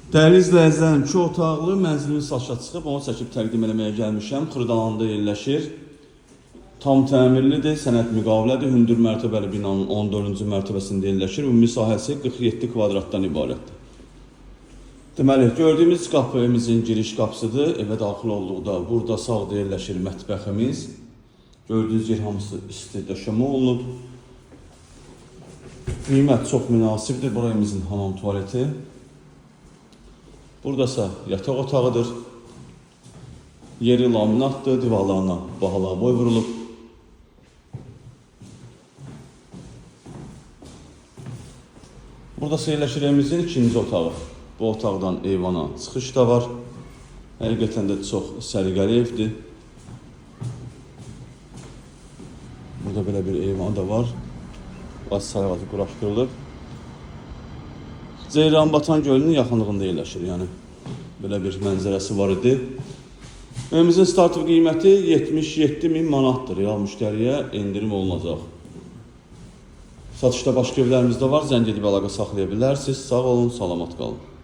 Dəyərli izləyicilərim, 2 otaqlı mənzilin satışa çıxıb, onu çəkib təqdim eləməyə gəlmişəm. Xırdalanda yerləşir. Tam təmirlidir, sənəd müqavilədir. Hündür mərtəbəli binanın 14-cü mərtəbəsində yerləşir. Ümumi sahəsi 47 kvadratdan ibarətdir. Deməli, gördüyümüz qapı evimizin giriş qapısıdır. Evə daxil olduqda burada sağda yerləşir mətbəximiz. Gördüyünüz yer hamısı isti döşəmə olunub. Qiymət çox münasibdir. Bura evimizin hamam tualeti. Buradasa yataq otağıdır. Yeri laminatdır, divarlarına bahalar boy vurulub. Buradasa yerləşir evimizin ikinci otağı. Bu otaqdan eyvana çıxış da var. Həqiqətən də çox səliqəli evdir. Burada belə bir eyvan da var. Az sayğacı quraşdırılıb. Ceyranbatan gölünün yaxınlığında yerləşir, yəni belə bir mənzərəsi var idi. Evimizin startı qiyməti 77.000 manatdır. Real müştəriyə endirim olunacaq. Satışda başqa evlərimiz də var. Zəng edib əlaqə saxlaya bilərsiniz. Sağ olun, salamat qalın.